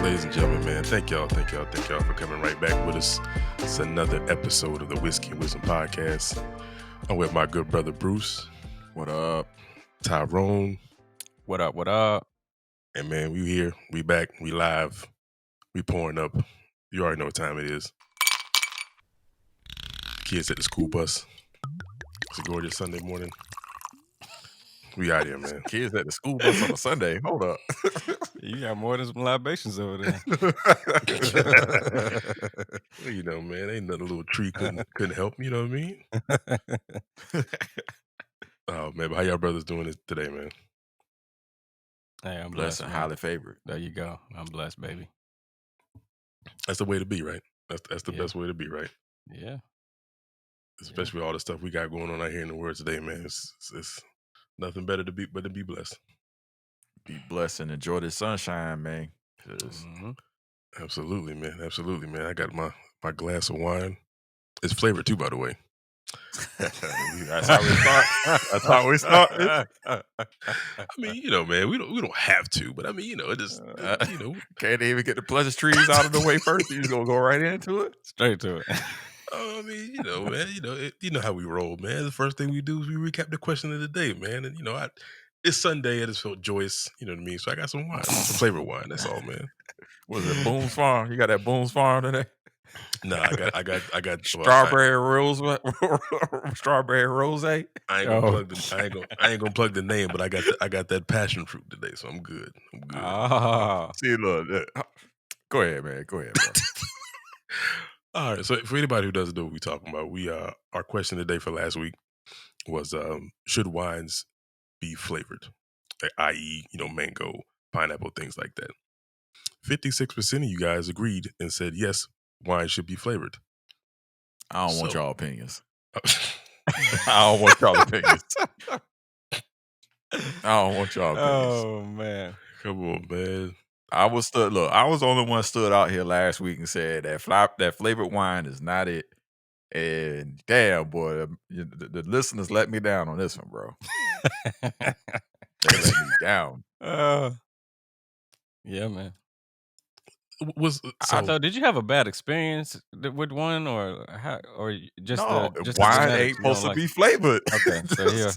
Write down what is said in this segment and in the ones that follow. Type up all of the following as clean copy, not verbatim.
Ladies and gentlemen, man, thank y'all for coming right back with us. It's another episode of the Whiskey and Wisdom Podcast. I'm with my good brother Bruce. What up? Tyrone. What up? What up? And man, we here, we back, we live, we pouring up. You already know what time it is. Kids at the school bus. It's a gorgeous Sunday morning. We out here, man. Kids at the school bus on a Sunday. Hold up. You got more than some libations over there. Well, you know, man, ain't nothing a little tree couldn't help. You know what I mean? Oh man, but how y'all brothers doing this today, man? Hey, I'm Blessed blessed. and man. highly favored. There you go. I'm blessed, baby. That's the way to be, right? That's the Yeah. best way to be, right? Yeah. Especially with all the stuff we got going on out here in the world today, man. It's nothing better to be blessed. Be blessed and enjoy the sunshine, man. 'Cause Mhm. Absolutely, man. Absolutely, man. I got my glass of wine. It's flavored too, by the way. that's how we start. That's how we start. I mean, you know, man, we don't have to, but I mean, you know, it just you know, Can't even get the pleasantries out of the way first. You just gonna go right into it. Straight to it. I mean, you know, man, you know how we roll, man. The first thing we do is we recap the question of the day, man, and you know, it's Sunday. I just felt joyous, you know what I mean. So I got some wine, some flavored wine. That's all, man. Was it Boone's Farm? You got that Boone's Farm today? No, I got Strawberry rose, strawberry rose. I ain't gonna plug the name, but I got that passion fruit today, so I'm good. I'm good. Ah. See, look. Go ahead, man. Go ahead, bro. All right. So for anybody who doesn't know what we're talking about, our question today for last week was should wines be flavored, i.e., you know, mango, pineapple, things like that. 56% of you guys agreed and said yes, wine should be flavored. I don't want So- y'all opinions. I don't want y'all opinions. I don't want y'all opinions. Oh man. Come on, man. I was the only one stood out here last week and said that flavored wine is not it. And damn, boy, the listeners let me down on this one, bro. They let me down. Yeah, man. Was I thought, did you have a bad experience with one, or how, or just No, the just the wine genetics ain't you don't supposed to like? be flavored. Okay, so here.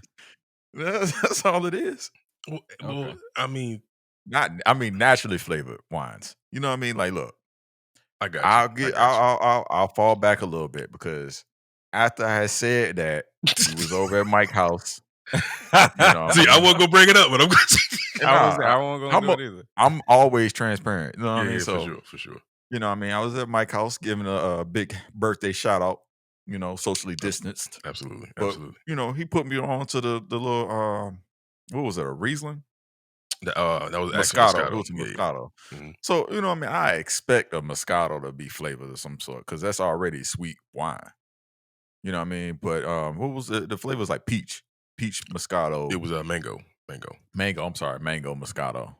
That's all it is. well, Okay. I mean, Naturally flavored wines. You know what I mean? Like, look, I got you. I'll fall back a little bit because after I had said that, he was over at Mike's house. You know, See, I wasn't gonna bring it up, but I'm gonna. I wasn't gonna do it either. I'm always transparent. You know what I mean? Yeah, So, for sure. you know what I mean? I was at Mike's house giving a big birthday shout out, you know, socially distanced. Absolutely. But, you know, he put me on to the little, what was it, a Riesling? That was Moscato. actually It was a Yeah. Moscato. Mhm. So, you know what I mean? I expect a Moscato to be flavored of some sort because that's already sweet wine. You know what I mean? But what was it? The flavor was like peach Moscato. It was mango. I'm sorry, mango Moscato.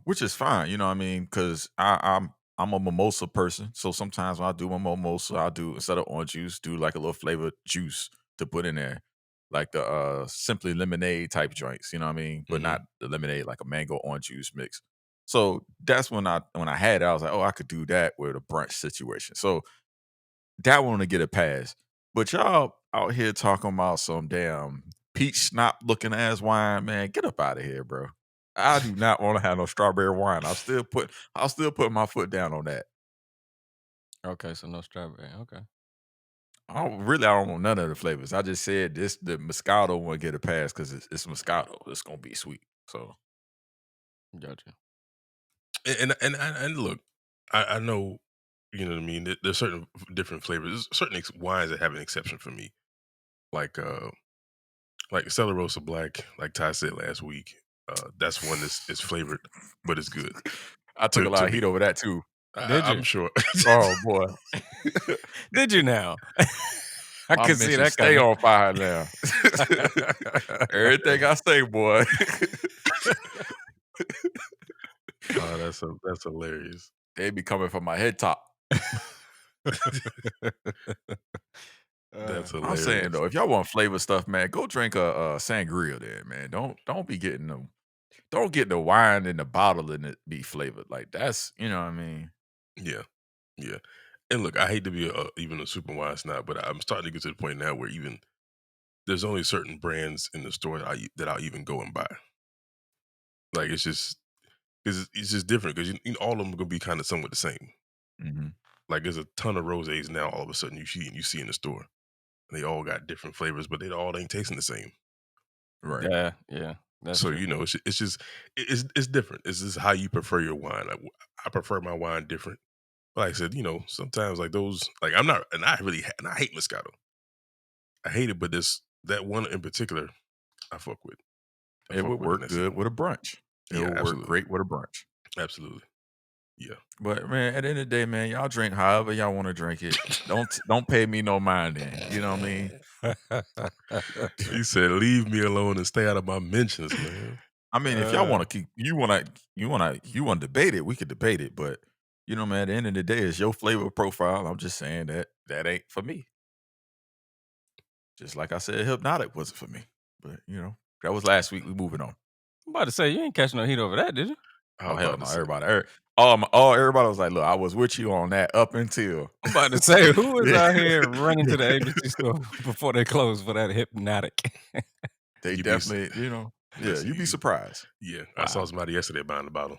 Which is fine, you know what I mean? Because I'm a mimosa person. So sometimes when I do my mimosa, I'll do, instead of orange juice, do like a little flavored juice to put in there. Like the simply lemonade type joints, you know what I mean? But Mhm. not the lemonade, like a mango orange juice mix. So that's when I had it, I was like, oh, I could do that with a brunch situation. So that one to get a pass. But y'all out here talking about some damn peach snot looking ass wine, man. Get up out of here, bro. I do not want to have no strawberry wine. I'll still put my foot down on that. Okay, so no strawberry. Okay. I don't want none of the flavors. I just said the Moscato won't get a pass because it's Moscato. It's gonna be sweet. So Gotcha. And look, I know, you know what I mean. There's certain different flavors. There's certain wines that have an exception for me, like Stella Rosa Black, like Ty said last week. That's one that's flavored, but it's good. I took a lot of heat over that too. Did you? I'm sure. Oh boy, Did you now? I my can see mention that stay coming. on fire now. Everything I say, boy. Oh, that's hilarious. They be coming from my head top. That's I'm saying hilarious. though, if y'all want flavor stuff, man, go drink a sangria then, man. Don't be getting them. Don't get the wine in the bottle and it be flavored. Like that's you know what I mean. Yeah, yeah. And look, I hate to be even a super wine snob, but I'm starting to get to the point now where even there's only certain brands in the store that I'll even go and buy. Like it's just different because all of them are gonna be kind of somewhat the same. Mhm. Like there's a ton of rosés now. All of a sudden, you see in the store, and they all got different flavors, but they all ain't tasting the same. Right. Yeah, yeah, that's So true. it's just it's different. It's just how you prefer your wine. Like, I prefer my wine different. Like I said, sometimes like those, like I'm not, and and I hate Moscato. I hate it, but that one in particular, I fuck with. I It fuck would with, and work that's it. good with a brunch. It Yeah, would work absolutely, great with a brunch. absolutely, yeah. But man, at the end of the day, man, y'all drink however y'all want to drink it. Don't pay me no mind then. You know what I mean? He said, "Leave me alone and stay out of my mentions, man." I mean, if y'all Uh, want to keep you want to debate it, we could debate it. But you know, man, at the end of the day, it's your flavor profile. I'm just saying that ain't for me. Just like I said, hypnotic wasn't for me. But that was last week. We moving on. I'm about to say you ain't catching no heat over that, did you? I Oh was hell about no! to say, Everybody was like, "Look, I was with you on that up until." I'm about to say who was Yeah. out here running to the ABC store before they closed for that hypnotic. They you be, s- definitely, yeah, listen, you'd be surprised. yeah. I saw Wow. somebody yesterday buying the bottle.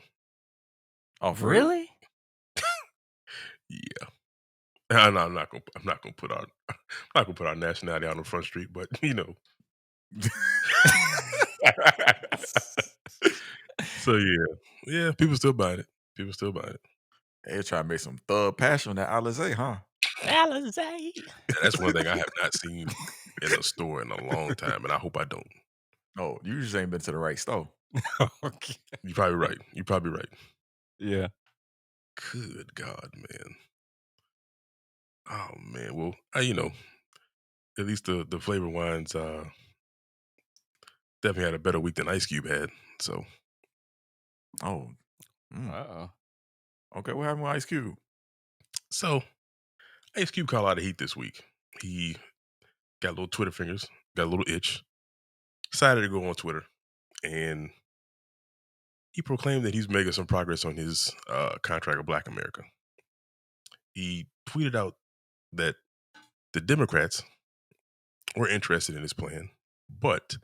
Oh, for real? Really? Yeah, no, I'm not gonna put our, I'm not gonna put our nationality out on Front Street, but so yeah, yeah. People still buying it. People still buying it. They try to make some thug passion that Alizé, huh? Alizé. Yeah, that's one thing I have not seen in a store in a long time, and I hope I don't. Oh, you just ain't been to the right store. Okay. You're probably right. You're probably right. Yeah. Good God, man. Oh man. Well, at least the flavor wines definitely had a better week than Ice Cube had. So Oh, mm. Uh-oh. Okay. What happened with Ice Cube? so Ice Cube caught a lot of heat this week. He got little Twitter fingers, got a little itch, decided to go on Twitter, and he proclaimed that he's making some progress on his contract with Black America. He tweeted out that the Democrats were interested in his plan, but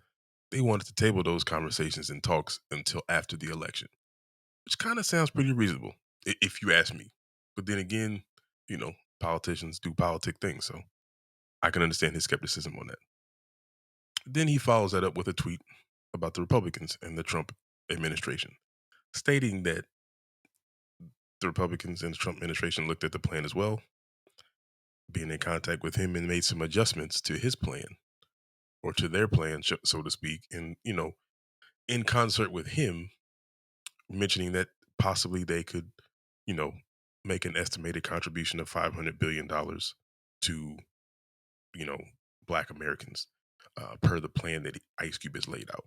they wanted to table those conversations and talks until after the election, which kind of sounds pretty reasonable, if you ask me. But then again, politicians do politic things, so I can understand his skepticism on that. Then he follows that up with a tweet about the Republicans and the Trump administration, stating that the Republicans and the Trump administration looked at the plan as well, being in contact with him and made some adjustments to his plan or to their plan, so to speak, and in concert with him, mentioning that possibly they could, you know, make an estimated contribution of $500 billion to, you know, Black Americans per the plan that Ice Cube has laid out.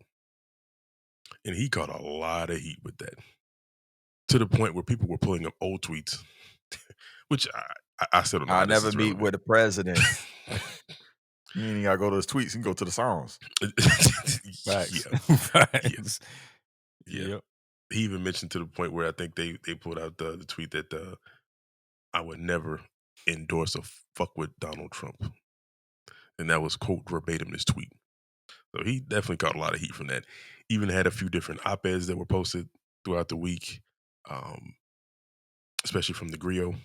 And he caught a lot of heat with that, to the point where people were pulling up old tweets, which I still don't know I how this never is meet relevant. with the president. You ain't gotta go to his tweets. You can go to the songs. Facts. Yeah, yeah, Facts. yeah. Yep. He even mentioned to the point where I think they pulled out the tweet that I would never endorse a fuck with Donald Trump, and that was quote verbatim his tweet. So he definitely caught a lot of heat from that. Even had a few different op-eds that were posted throughout the week, um, especially from the Grio.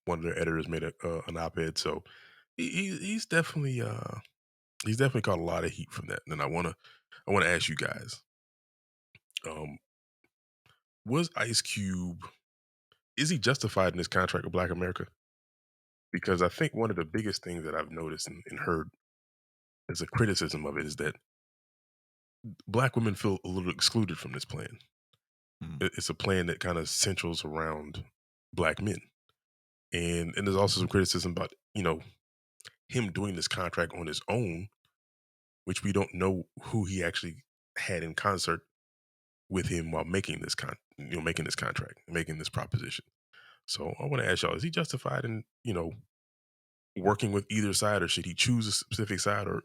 One of their editors made an op-ed, so he's definitely caught a lot of heat from that. And I wanna ask you guys, um, was Ice Cube, is he justified in his contract with Black America? Because I think one of the biggest things that I've noticed and heard as a criticism of it is that Black women feel a little excluded from this plan. Mm. It's a plan that kind of centers around Black men, and there's also some criticism about him doing this contract on his own, which we don't know who he actually had in concert with him while making this making this contract, making this proposition. So I want to ask y'all: is he justified in working with either side, or should he choose a specific side, or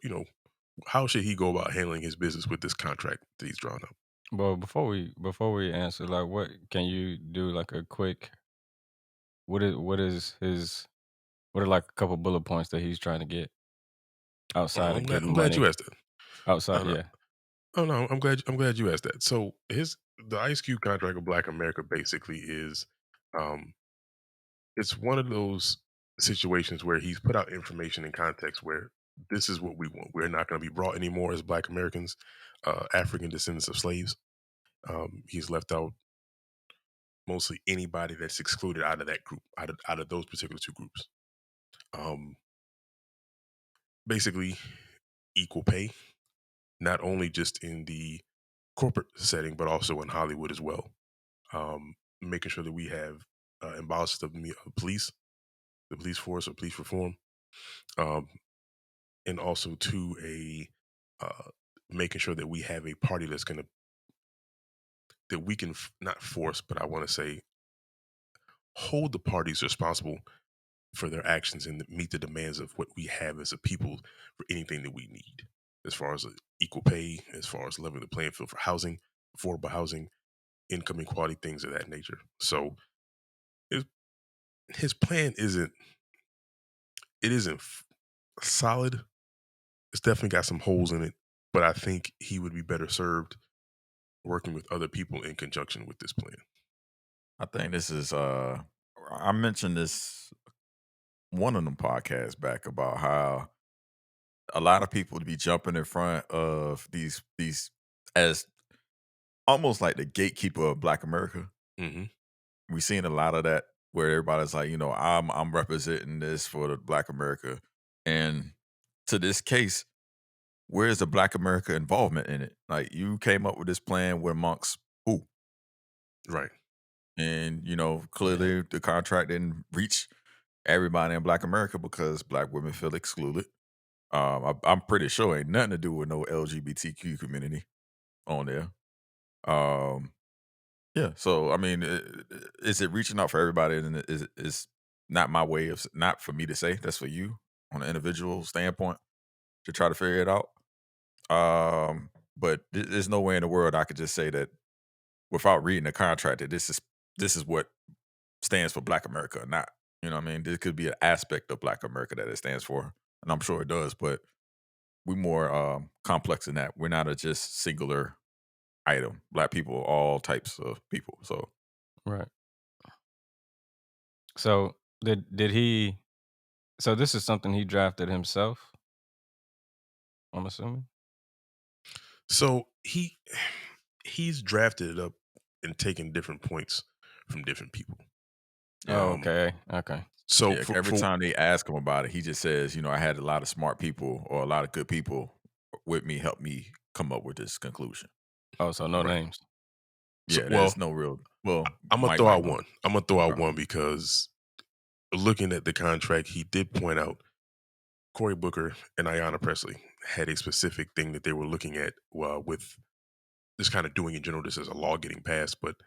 how should he go about handling his business with this contract that he's drawn up? Well, before we answer, like, what can you do? Like a quick, what is his, what are like a couple bullet points that he's trying to get outside Oh, of I'm getting glad you money? asked that. Outside, Uh, yeah. oh no, I'm glad you asked that. So the Ice Cube contract with Black America basically is, um, it's one of those situations where he's put out information in context where this is what we want. We're not going to be brought anymore as Black Americans, African descendants of slaves. He's left out mostly anybody that's excluded out of that group, out of those particular two groups. Um, Basically, equal pay, not only just in the corporate setting, but also in Hollywood as well. Making sure that we have abolished of police, the police force or police reform, um, and also to a making sure that we have a party that's going to that we can not force, but I want to say hold the parties responsible for their actions and meet the demands of what we have as a people for anything that we need, as far as equal pay, as far as leveling the playing field for housing, affordable housing, income equality, things of that nature. So his, his plan isn't solid. It's definitely got some holes in it, but I think he would be better served working with other people in conjunction with this plan. I think this is I mentioned this one of them podcasts back about how a lot of people to be jumping in front of these as almost like the gatekeeper of Black America. Hmm. We've seen a lot of that where everybody's like, I'm representing this for the Black America. And to this case, where's the Black America involvement in it? Like you came up with this plan with amongst who? Right. And Yeah. clearly the contract didn't reach everybody in Black America because Black women feel excluded. I'm pretty sure ain't nothing to do with no LGBTQ community on there. Um, yeah. So I mean, is it reaching out for everybody? And is not my way of not for me to say. That's for you on an individual standpoint to try to figure it out. But there's no way in the world I could just say that without reading the contract that this is what stands for Black America or not. You know what I mean? There could be an aspect of Black America that it stands for, and I'm sure it does. But we're more complex than that. We're not a just singular item. Black people, are all types of people. So Right. So did he? So this is something he drafted himself, I'm assuming. So he's drafted it up and taken different points from different people. Oh, Um, okay. Okay. so yeah, every for time they ask him about it, he just says, I had a lot of smart people or a lot of good people with me help me come up with this conclusion. Oh, so no right. names. So Yeah, well, there's no real. Well, I'm gonna Mike throw might out know. one. I'm gonna throw out Okay. one because looking at the contract, he did point out Cory Booker and Ayanna Presley had a specific thing that they were looking at with just kind of doing in general, this as a law getting passed, but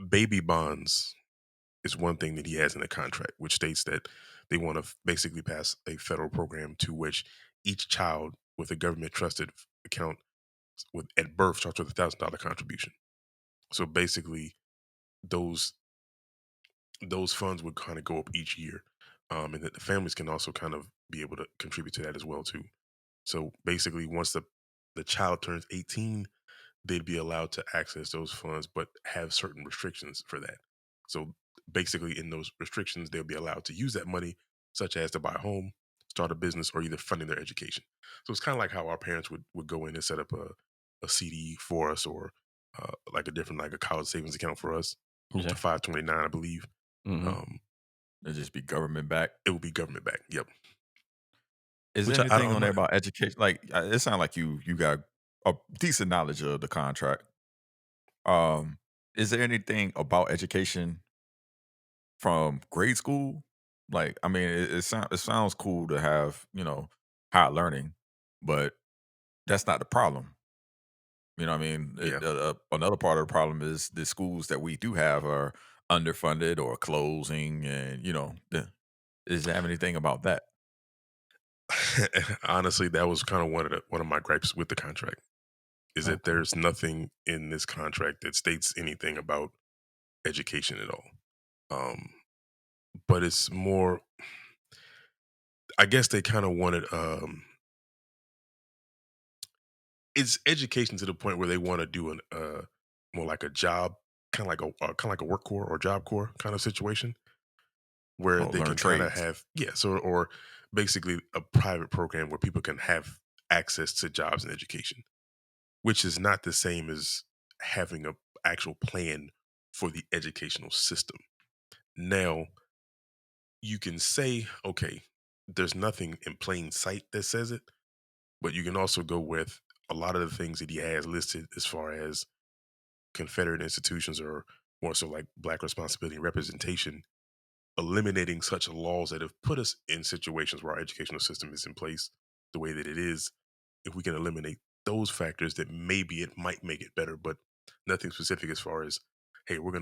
baby bonds is one thing that he has in the contract, which states that they want to basically pass a federal program to which each child with a government trusted account with at birth starts with $1,000 contribution. So basically, those those funds would kind of go up each year, and that the families can also kind of be able to contribute to that as well too. So basically, once the child turns 18, they'd be allowed to access those funds, but have certain restrictions for that. So basically, in those restrictions, they'll be allowed to use that money, such as to buy a home, start a business, or either funding their education. So it's kind of like how our parents would go in and set up a CD for us, or like a different like a college savings account for us, up to Yeah. 529, I believe. Hmm. Um, It just be government back. it would be government backed. Yep. Is there Which I don't, anything I'm on there not. about education? Like it sounds like you got a decent knowledge of the contract. Um, is there anything about education from grade school? Like, I mean, it sounds cool to have higher learning, but that's not the problem. You know what I mean? Yeah. Another part of the problem is the schools that we do have are underfunded or closing, and does it have anything about that? Honestly, that was kind of one of my gripes with the contract is that Okay. there's nothing in this contract that states anything about education at all. Um, but it's more, I guess they kind of wanted, it's education to the point where they want to do an, more like a job, kind of like a work core or job core kind of situation where Oh, they learn can kind of trades. have, yes, or basically a private program where people can have access to jobs and education, which is not the same as having a actual plan for the educational system. Now, you can say, okay, there's nothing in plain sight that says it, but you can also go with a lot of the things that he has listed as far as Confederate institutions or more so like black responsibility and representation, eliminating such laws that have put us in situations where our educational system is in place the way that it is. If we can eliminate those factors, that maybe it might make it better, but nothing specific as far as, hey, we're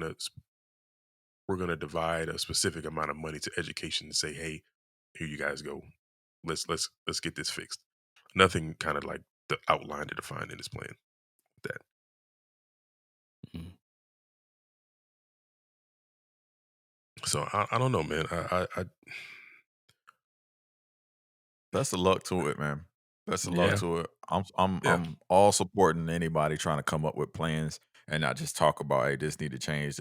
gonna divide a specific amount of money to education and say, hey, here you guys go. Let's get this fixed. Nothing kind of like the outline to define in his plan with that. Mhm. So I don't know, man. I That's the luck to it, man. That's the luck Yeah. to it. I'm yeah. I'm all supporting anybody trying to come up with plans and not just talk about, hey, this need to change,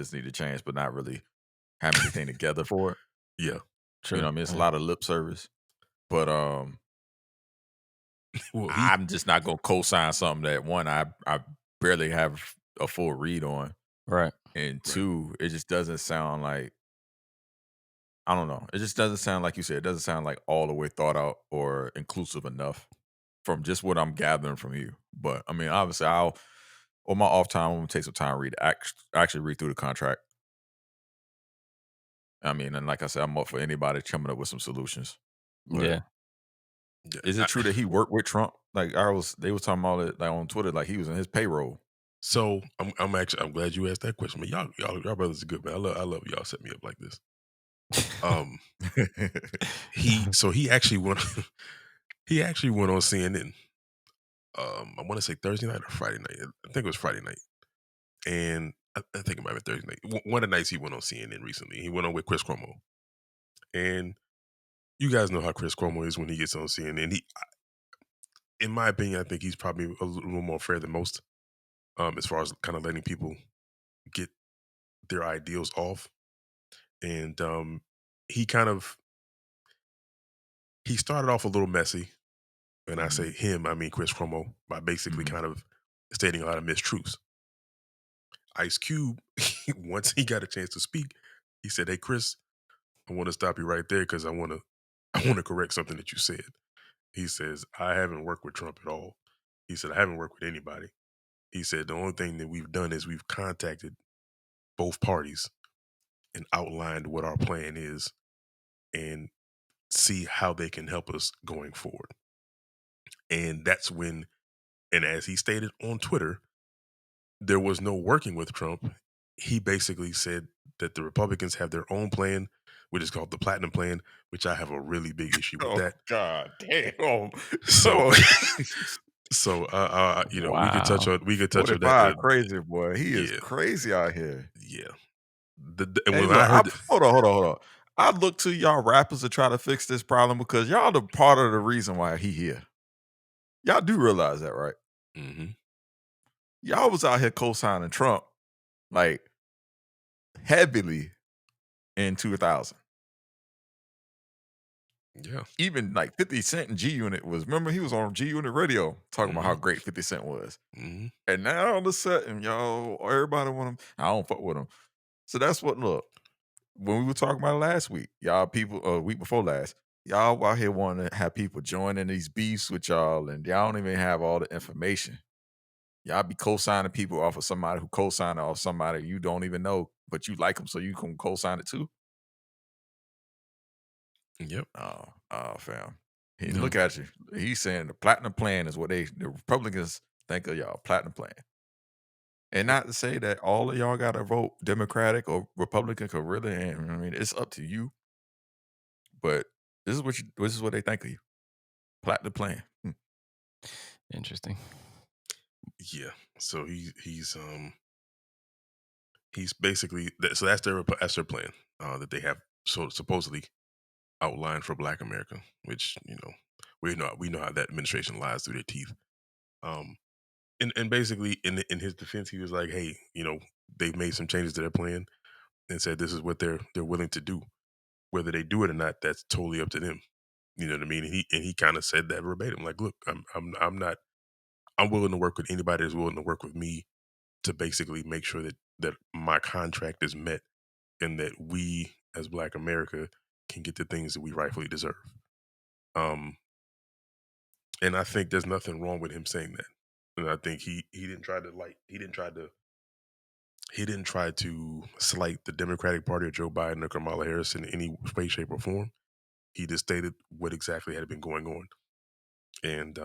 but not really have anything together for it. Yeah. You know True. what I mean? It's a Yeah. lot of lip service, but Well, he I'm just not gonna co-sign something that one I barely have a full read on, Right. and right. two, it just doesn't sound like I don't know. It just doesn't sound like you said. It doesn't sound like all the way thought out or inclusive enough from just what I'm gathering from you. But I mean, obviously, I'll on my off time, I'm gonna take some time to actually read through the contract. I mean, and like I said, I'm up for anybody coming up with some solutions. But Yeah. Yeah. is it true that he worked with Trump? Like they was talking about it like on Twitter, like he was in his payroll. So I'm glad you asked that question, man. Y'all brothers are good, man. I love y'all set me up like this. Um, he actually went he actually went on CNN. I want to say Thursday night or Friday night. I think it was Friday night, and I think it might have been Thursday night. One of the nights he went on CNN recently. He went on with Chris Cuomo, and you guys know how Chris Cuomo is when he gets on CNN. In my opinion, I think he's probably a little more fair than most, as far as kind of letting people get their ideals off. And he kind of he started off a little messy, and I Hmm. say him, I mean Chris Cuomo, by basically Hmm. kind of stating a lot of mistruths. Ice Cube, once he got a chance to speak, he said, "Hey Chris, I want to stop you right there because I want to correct something that you said." He says, "I haven't worked with Trump at all." He said, "I haven't worked with anybody." He said, "The only thing that we've done is we've contacted both parties and outlined what our plan is and see how they can help us going forward." And that's when, and as he stated on Twitter, there was no working with Trump. He basically said that the Republicans have their own plan, which is called the Platinum Plan, which I have a really big issue with Oh that. God damn! So, Oh, Wow. we could touch on that. 45 crazy boy. He is Yeah, crazy out here. yeah. And Hey, when I look, heard, hold on. I look to y'all rappers to try to fix this problem because y'all the part of the reason why he here. Y'all do realize that, right? hmm Y'all was out here co-signing Trump like heavily in 2000. yeah, Even like 50 Cent and G Unit was, remember he was on G Unit radio talking about how hmm great 50 Cent was. hmm And now all of a sudden, y'all, everybody want him. I don't fuck with him. So that's what, look, when we were talking about it last week, y'all people, week before last, y'all out here wanting to have people joining these beefs with y'all, and y'all don't even have all the information. Y'all be co-signing people off of somebody who co-signed off somebody you don't even know, but you like them, so you can co-sign it too. yep, Oh, fam. He no, look at you. He's saying the platinum plan is what the Republicans Think of y'all platinum plan. And not to say that all of y'all gotta vote Democratic or Republican, 'cause really, I mean, it's up to you, but this is what they think of you. Platinum plan. Interesting. Yeah. So he's basically so that's their plan that they have so supposedly outlined for Black America, which we know how that administration lies through their teeth. Um, and basically in his defense, he was like, hey, they made some changes to their plan and said this is what they're willing to do. Whether they do it or not, that's totally up to them. You know what I mean? And he kind of said that verbatim. Like, look, I'm not. I'm willing to work with anybody that's willing to work with me to basically make sure that my contract is met and that we as Black America can get the things that we rightfully deserve. Um, and I think there's nothing wrong with him saying that. And I think he didn't try to he didn't try to slight the Democratic Party or Joe Biden or Kamala Harris in any way, shape, or form. He just stated what exactly had been going on, and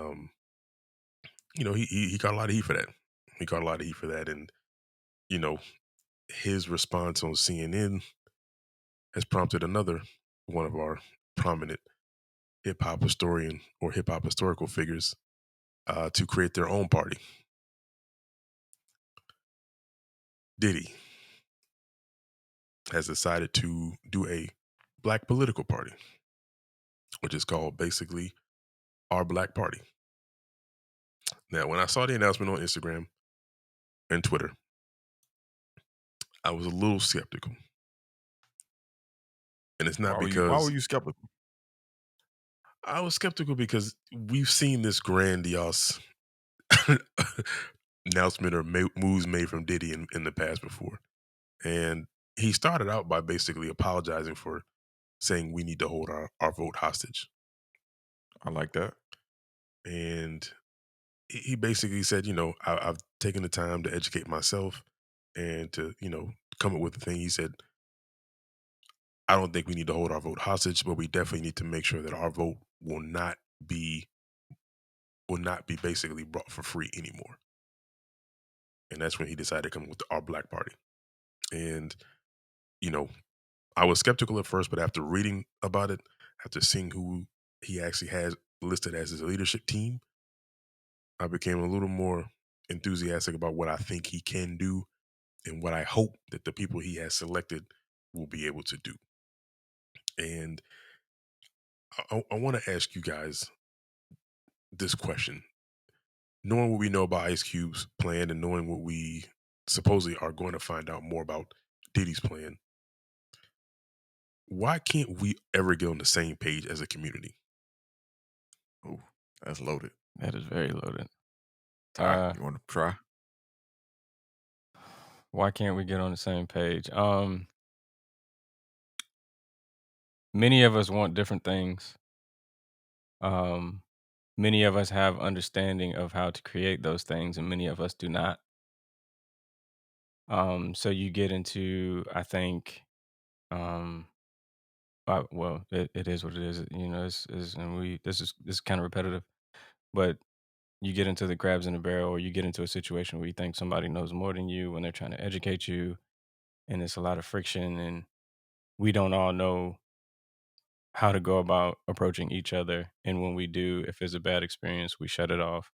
he got a lot of heat for that. He got a lot of heat for that, and you know his response on CNN has prompted another one of our prominent hip hop historian or hip hop historical figures to create their own party. Diddy has decided to do a black political party, which is called basically Our Black Party. Now, when I saw the announcement on Instagram and Twitter, I was a little skeptical. And it's not Why were because you skeptical? I was skeptical because we've seen this grandiose announcement or moves made from Diddy in the past before. And he started out by basically apologizing for saying we need to hold our vote hostage. I like that. And he basically said, I've taken the time to educate myself and to, come up with the thing. He said, I don't think we need to hold our vote hostage, but we definitely need to make sure that our vote be will not be basically brought for free anymore. And that's when he decided to come with our Black Party. And, you know, I was skeptical at first, but after reading about it, after seeing who he actually has listed as his leadership team, I became a little more enthusiastic about what I think he can do and what I hope that the people he has selected will be able to do. And I want to ask you guys this question. Knowing what we know about Ice Cube's plan and knowing what we supposedly are going to find out more about Diddy's plan, why can't we ever get on the same page as a community? Oh, that's loaded. That is very loaded. Ty, Uh, you want to try? why can't we get on the same page? Many of us want different things. Um, many of us have understanding of how to create those things, and many of us do not. So you get into, I think, um, well, it is what it is. And this is kind of repetitive, but you get into the crabs in the barrel, or you get into a situation where you think somebody knows more than you when they're trying to educate you, and it's a lot of friction, and we don't all know how to go about approaching each other. And when we do, if it's a bad experience, we shut it off.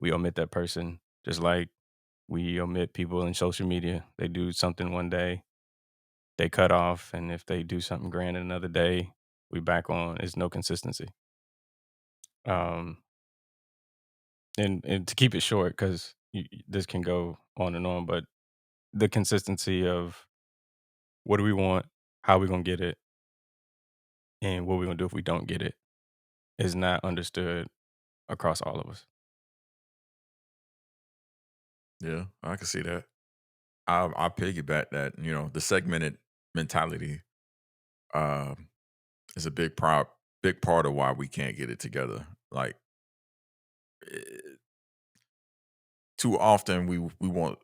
We omit that person, just like we omit people in social media. They do something one day, they cut off, and if they do something grand another day, we back on. It's no consistency. Um, and to keep it short, because this can go on and on, but the consistency of what do we want, how we gonna get it, and what we gonna do if we don't get it is not understood across all of us. Yeah, I can see that. I piggyback that. The segmented mentality um, is a big part of why we can't get it together. Like eh, too often, we want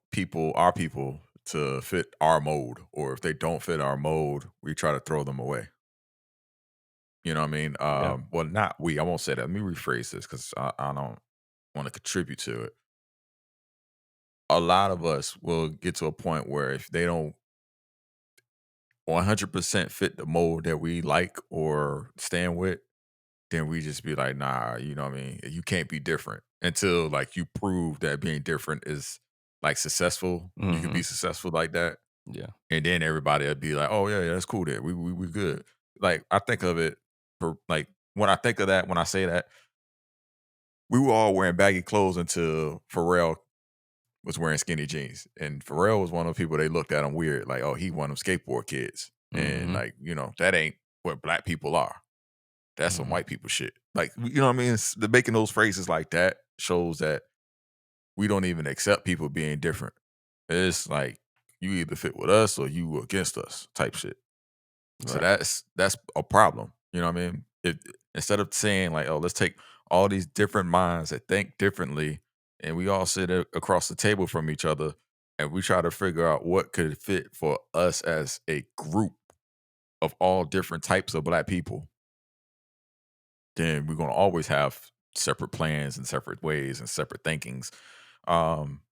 our people, to fit our mold, or if they don't fit our mold, we try to throw them away. You know what I mean? Yeah. Well, not we. I won't say that. Let me rephrase this because I don't want to contribute to it. a lot of us will get to a point where if they don't 100% fit the mold that we like or stand with, then we just be like, nah, you know what I mean? You can't be different until like you prove that being different is like successful. You can be Mhm. successful like that. Yeah. And then everybody will be like, oh yeah, yeah, that's cool there. We good. Like I think of it for like when I think of that, when I say that, we were all wearing baggy clothes until Pharrell was wearing skinny jeans. And Pharrell was one of the people they looked at him weird, like, oh, he one of them skateboard kids. And Mhm. like, that ain't what black people are. That's some Mhm. white people shit. Like, you know what I mean? The making those phrases like that shows that we don't even accept people being different. It's like you either fit with us or you against us type shit. So Right. that's a problem. You know what I mean? Instead of saying like, oh, let's take all these different minds that think differently, and we all sit across the table from each other, and we try to figure out what could fit for us as a group of all different types of black people, then we're gonna always have separate plans and separate ways and separate thinkings. Um,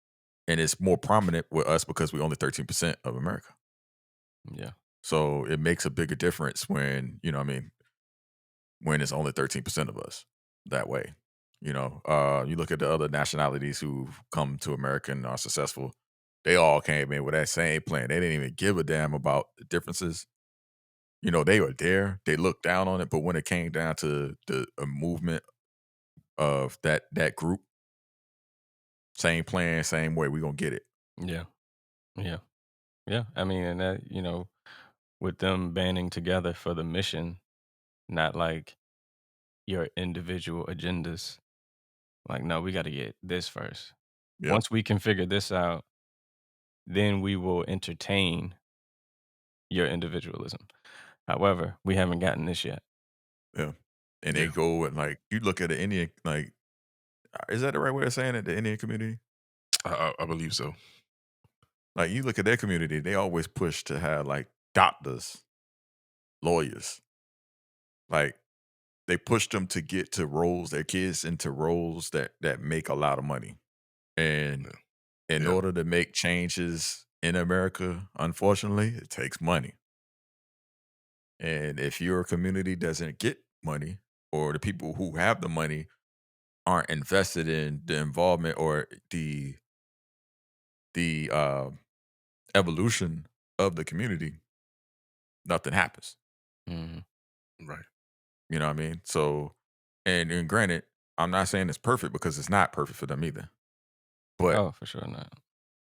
and it's more prominent with us because we're only 13% of America. Yeah. So it makes a bigger difference when, you know what I mean, when it's only 13% of us that way. You look at the other nationalities who've come to America and are successful, they all came in with that same plan. They didn't even give a damn about the differences. They were there, they looked down on it, but when it came down to the a movement of that group, same plan, same way, we gonna get it. Yeah. Yeah. Yeah. I mean, and that, with them banding together for the mission, not like your individual agendas. Like, no, we got to get this first. Yep, Once we can figure this out, then we will entertain your individualism. However, we haven't gotten this yet. yeah. And they Yeah, go and like you look at the Indian like is that the right way of saying it? The Indian community? I believe so. Like you look at their community, they always push to have like doctors, lawyers. Like they push them to get to roles, their kids into roles that make a lot of money. And Yeah, in yeah, order to make changes in America, unfortunately, it takes money. And if your community doesn't get money, or the people who have the money aren't invested in the involvement or the evolution of the community, nothing happens. Mhm. right. You know what I mean? So, and granted, I'm not saying it's perfect because it's not perfect for them either. But Oh, for sure not.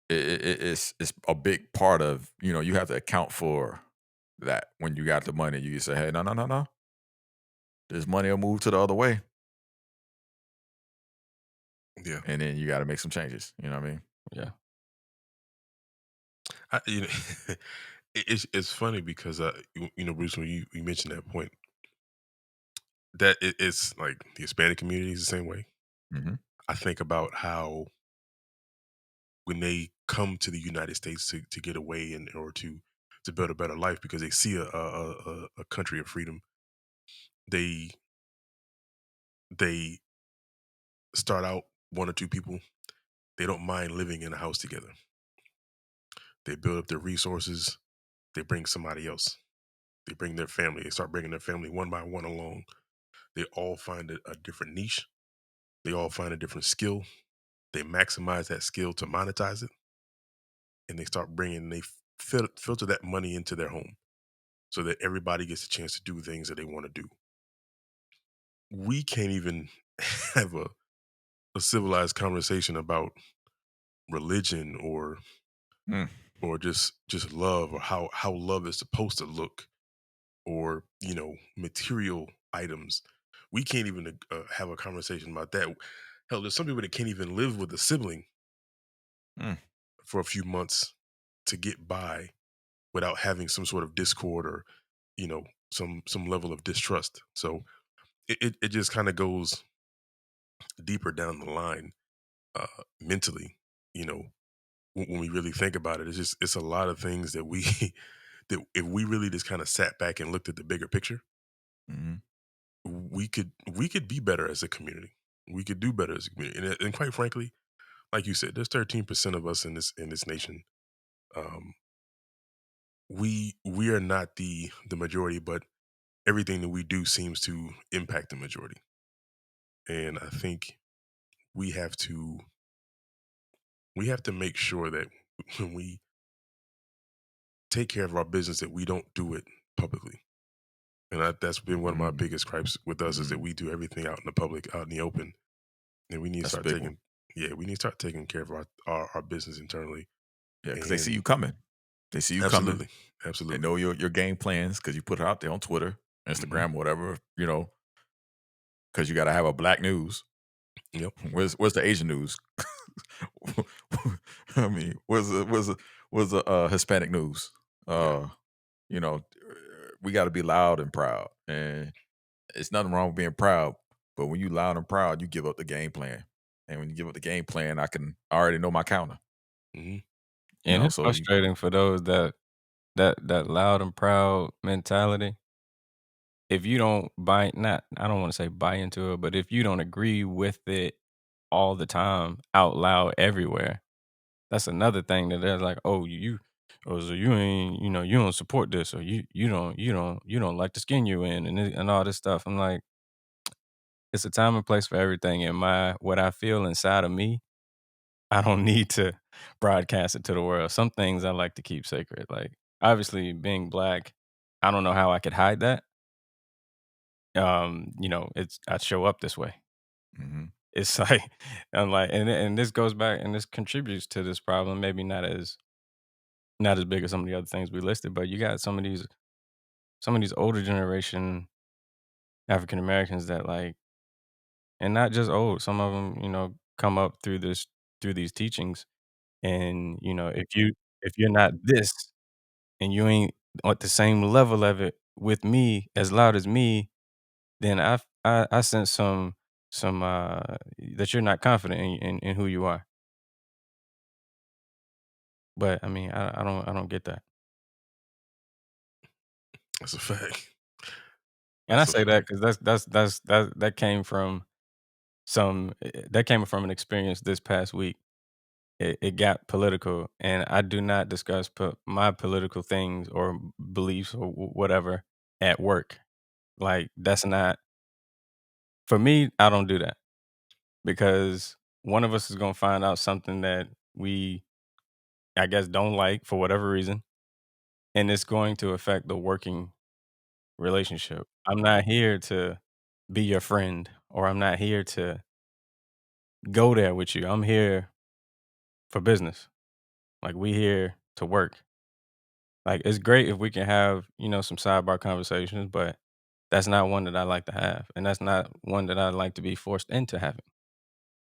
it's a big part of you have to account for that when you got the money. You say, hey, no, no, no, no, this money will move to the other way, Yeah, and then you got to make some changes. You know what I mean? Yeah. I, you know, it's funny because Bruce, when you mentioned that point, that it's like the Hispanic community is the same way. Hmm. I think about how when they come to the United States to get away and or to build a better life because they see a country of freedom, they they start out one or two people. They don't mind living in a house together. They build up their resources. They bring somebody else. They bring their family. They start bringing their family one by one along. They all find a different niche. They all find a different skill. They maximize that skill to monetize it, and they start bringing. They filter that money into their home so that everybody gets a chance to do things that they want to do. We can't even have a civilized conversation about religion Mm. or just love or how love is supposed to look or material items. We can't even have a conversation about that. Hell, there's some people that can't even live with a sibling Mm. for a few months to get by without having some sort of discord or you know some level of distrust. So it just kind of goes deeper down the line uh mentally, you know, when we really think about it. It's a lot of things that we that if we really just kind of sat back and looked at the bigger picture, Hmm. we could be better as a community. We could do better as a community, and quite frankly, like you said, there's 13% of us in this nation. Um, we are not the majority, but everything that we do seems to impact the majority. And I think we have to we have to make sure that when we take care of our business that we don't do it publicly. And that's been one of my Mm, biggest gripes with us is that mhm. we do everything out in the public, out in the open, and we need to That's a start big one. taking yeah, we need to start taking care of our business internally. Yeah, because they see And you coming. They see you coming. absolutely, They absolutely, know your game plans because you put it out there on Twitter, hmm Instagram, whatever, because you gotta have a black news. yep, Where's the Asian news? I mean, where's the Hispanic news? yeah, Uh, we gotta be loud and proud. And it's nothing wrong with being proud, but when you loud and proud, you give up the game plan. And when you give up the game plan, I already know my counter. hmm And it's So you frustrating for those that loud and proud mentality. If you don't buy not I don't wanna say buy into it, but if you don't agree with it all the time, out loud everywhere, that's another thing that they're like, "Oh, oh, so you ain't you don't support this, or you don't like the skin you in," and all this stuff. I'm like, "It's a time and place for everything, and what I feel inside of me, I don't need to broadcast it to the world." Some things I like to keep sacred, like, obviously, being black, I don't know how I could hide that. It's I show up this way. Mhm. It's like I'm like, and this goes back and this contributes to this problem. Maybe not as big as some of the other things we listed, but you got some of these older generation African Americans that like, and not just old. Some of them, come up through these teachings, and if you're not this and you ain't at the same level of it with me as loud as me, then I sense some that you're not confident in who you are. But I mean, I don't get that. that's a fact. And I That's a say that fact. because that came from that came from an experience this past week. It got political, and I do not discuss my political things or beliefs or whatever at work. Like that's not for me. I don't do that because one of us is gonna find out something that we, I guess, don't like for whatever reason, and it's going to affect the working relationship. I'm not here to be your friend, or I'm not here to go there with you. I'm here for business. Like we here to work. Like it's great if we can have, some sidebar conversations, but that's not one that I like to have. And that's not one that I like to be forced into having.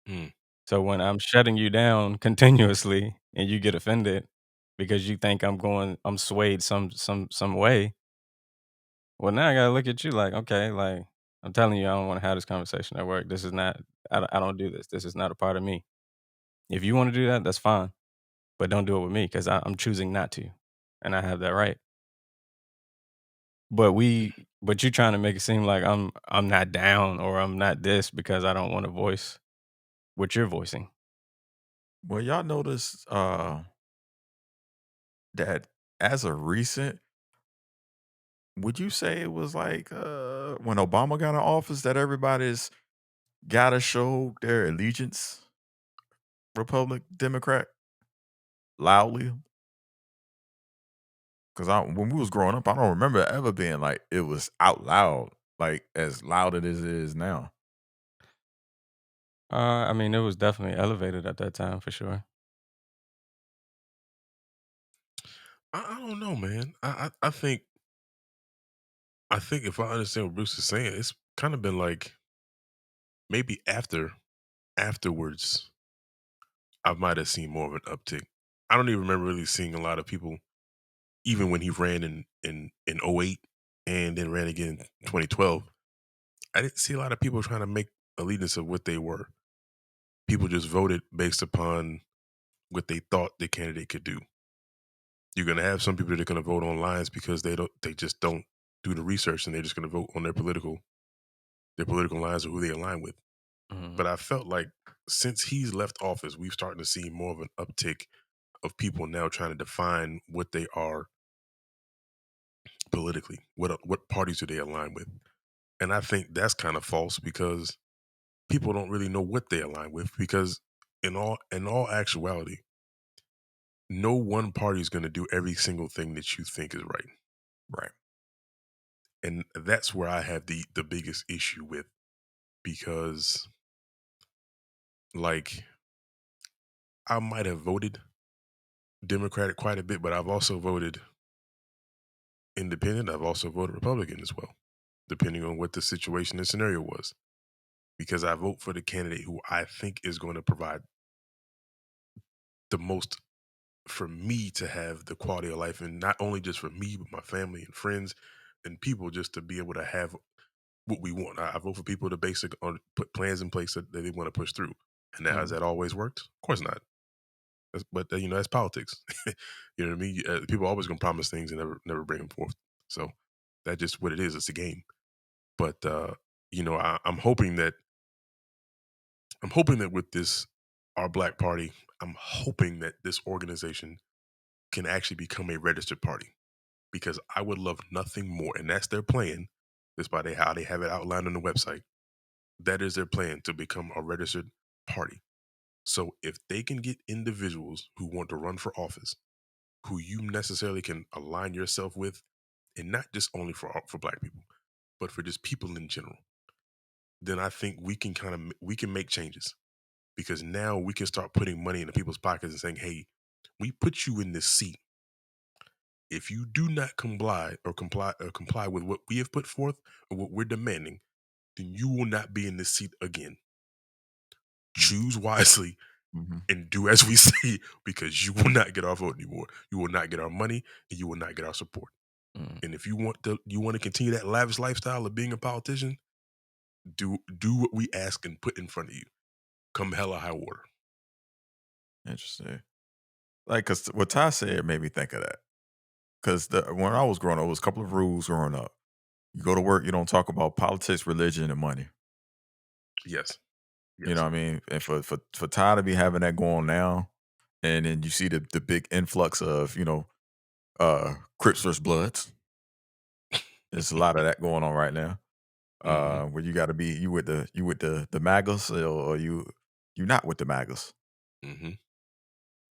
Mm. So when I'm shutting you down continuously and you get offended because you think I'm swayed some way, well now I gotta look at you like, okay, like I'm telling you I don't want to have this conversation at work. This is not I don't do this. This is not a part of me. If you want to do that, that's fine. But don't do it with me because I'm choosing not to. And I have that right. But you trying to make it seem like I'm not down or I'm not this because I don't want to voice what you're voicing. Well, y'all notice that as a recent, would you say it was like when Obama got in office that everybody's gotta show their allegiance, Republic, Democrat, loudly? Because when we was growing up, I don't remember it ever being like it was out loud, like as loud as it is now. I mean, it was definitely elevated at that time for sure. I don't know, man. I think if I understand what Bruce is saying, it's kind of been like maybe afterwards, I might have seen more of an uptick. I don't even remember really seeing a lot of people, even when he ran in '08 and then ran again in 2012. I didn't see a lot of people trying to make allegiance of what they were. People just voted based upon what they thought the candidate could do. You're gonna have some people that are gonna vote on lines because they just don't do the research and they're just gonna vote on their political lines or who they align with. Mhm. But I felt like since he's left office, we've started to see more of an uptick of people now trying to define what they are politically. What parties do they align with? And I think that's kind of false because people don't really know what they align with because in all actuality, no one party is going to do every single thing that you think is right. Right. And that's where I have the biggest issue with because like I might have voted Democratic quite a bit, but I've also voted independent. I've also voted Republican as well, depending on what the situation and scenario was. Because I vote for the candidate who I think is going to provide the most for me to have the quality of life, and not only just for me, but my family and friends and people, just to be able to have what we want. I vote for people to basic on put plans in place that they want to push through. And now, has Mhm. that always worked? Of course not. But that's politics. You know what I mean? People are always gonna promise things and never bring them forth. So that's just what it is. It's a game. But I'm hoping that with this our black party, I'm hoping that this organization can actually become a registered party because I would love nothing more, and that's their plan. That's by how they have it outlined on the website. That is their plan to become a registered party. So if they can get individuals who want to run for office, who you necessarily can align yourself with, and not just only for black people, but for just people in general, then I think we can make changes because now we can start putting money into people's pockets and saying, "Hey, we put you in this seat. If you do not comply with what we have put forth or what we're demanding, then you will not be in this seat again. Choose wisely Mm-hmm. and do as we say because you will not get our vote anymore. You will not get our money and you will not get our support. Mhm. And if you want to continue that lavish lifestyle of being a politician, do what we ask and put in front of you. Come hella high water." Interesting. Like, cause what Ty said made me think of that. Cause when I was growing up, it was a couple of rules growing up. You go to work, you don't talk about politics, religion, and money. Yes. You know Yes. what I mean? And for Ty to be having that going now, and then you see the big influx of Crips versus Bloods. There's a lot of that going on right now. Hmm. Where you got to be you with the MAGAs or you not with the MAGAs. Hmm.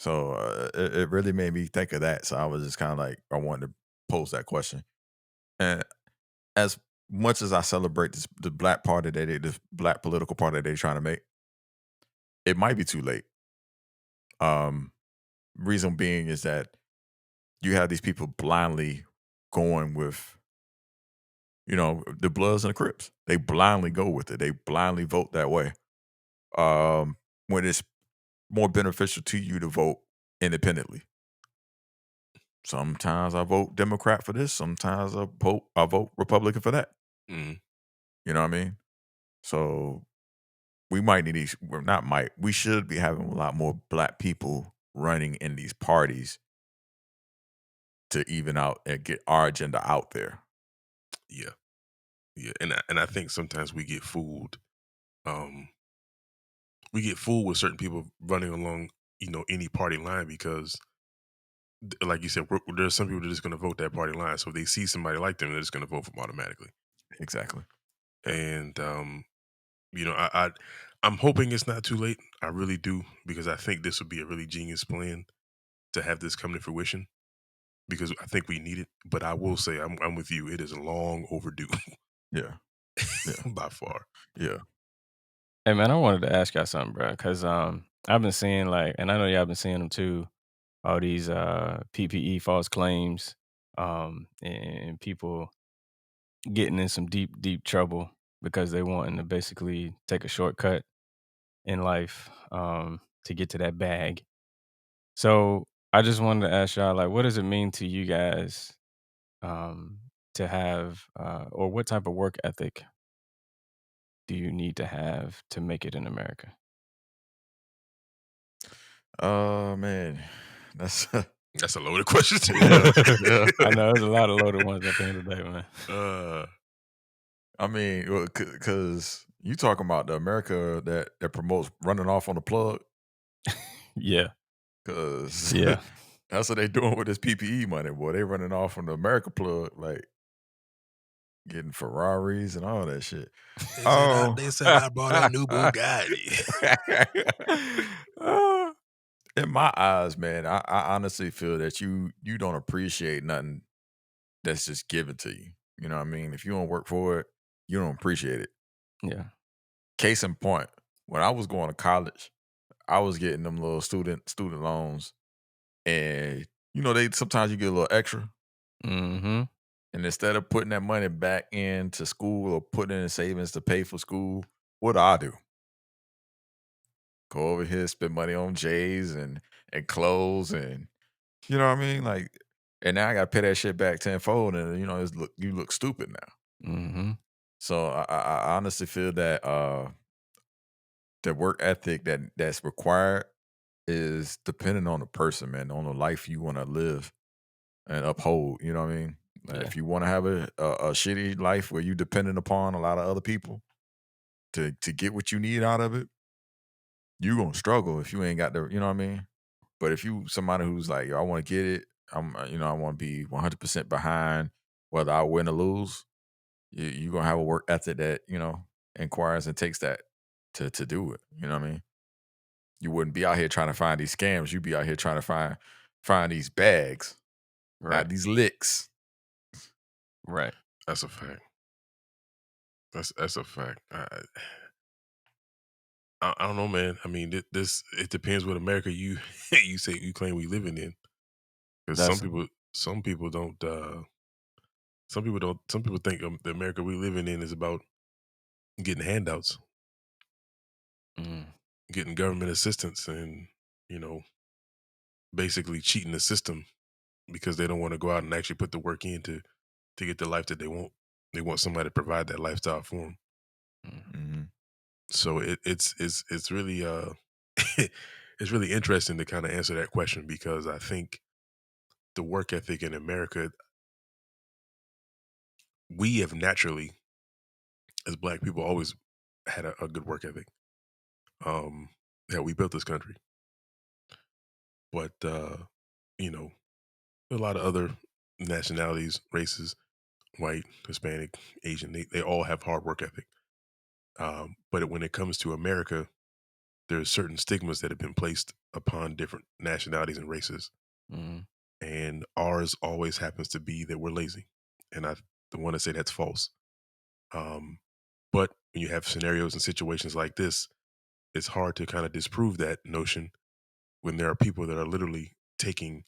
So it really made me think of that. So I was just kind of like I wanted to pose that question. And as much as I celebrate the black party the black political party that they're trying to make, it might be too late. Um, Reason being is that you have these people blindly going with the Bloods and the Crips. They blindly go with it. They blindly vote that way. When it's more beneficial to you to vote independently. Sometimes I vote Democrat for this. Sometimes I vote Republican for that. Hmm. You know what I mean? So we might need these. We're not might. We should be having a lot more black people running in these parties to even out and get our agenda out there. Yeah. Yeah. And I think sometimes Um, we get fooled with certain people running along, any party line because, like you said, there's some people that are just going to vote that party line. So if they see somebody like them, they're just going to vote for them automatically. Exactly. Yeah. And I'm hoping it's not too late. I really do because I think this would be a really genius plan to have this come to fruition because I think we need it. But I will say I'm with you. It is long overdue Yeah. Yeah. by far. Yeah. Hey man, I wanted to ask y'all something, bro, because I've been seeing like, and I know y'all been seeing them too, all these PPE false claims, and people getting in some deep trouble because they wanting to basically take a shortcut in life to get to that bag. So I just wanted to ask y'all, like, what does it mean to you guys um, to have, or what type of work ethic do you need to have to make it in America? Oh man, that's That's a loaded question too. yeah, yeah. I know there's a lot of loaded ones at the end of the day, man. uh, I mean, because You talking about the America that promotes running off on the plug? Yeah, Cause yeah, that's what they doing with this PPE money, boy. They running off on the America plug, like getting Ferraris and all that shit. They said I Oh. they said I bought a new Bugatti. Uh, In my eyes, man, I honestly feel that you don't appreciate nothing that's just given to you. You know what I mean? If you don't work for it, you don't appreciate it. yeah. Case in point, when I was going to college, I was getting them little student loans, and they sometimes you get a little extra, Mhm. and instead of putting that money back into school or putting it in savings to pay for school, what do I do? Go over here, spend money on J's and clothes, and you know what I mean, like, and now I got to pay that shit back tenfold, and you look stupid now. Mhm. So I honestly feel that the work ethic that's required is dependent on the person, man, on the life you want to live and uphold. You know what I mean? Yeah. If you want to have a shitty life where you dependent upon a lot of other people to get what you need out of it, you gonna struggle if you ain't got the. You know what I mean? But if you somebody who's like, yo, I want to get it, I want to be 100% behind whether I win or lose. You gonna have a work ethic that inquires and takes that to do it. You know what I mean? You wouldn't be out here trying to find these scams. You'd be out here trying to find these bags, not Right. these licks. Right. That's a fact. That's a fact. I don't know, man. I mean, this it depends what America you you say you claim we living in. Because That's some people think the America we living in is about getting handouts, mm, getting government assistance, and you know basically cheating the system because they don't want to go out and actually put the work in to get the life that they want. They want somebody to provide that lifestyle for them. mm. Mhm. So it's really it's really interesting to kind of answer that question because I think the work ethic in America, we have naturally, as Black people, always had a good work ethic. Um, that we built this country, but you know, a lot of other nationalities, races, white, Hispanic, Asian, they all have hard work ethic. But when it comes to America, there's certain stigmas that have been placed upon different nationalities and races, Mhm. and ours always happens to be that we're lazy. And I the want to say that's false. Um, but when you have scenarios and situations like this, it's hard to kind of disprove that notion when there are people that are literally taking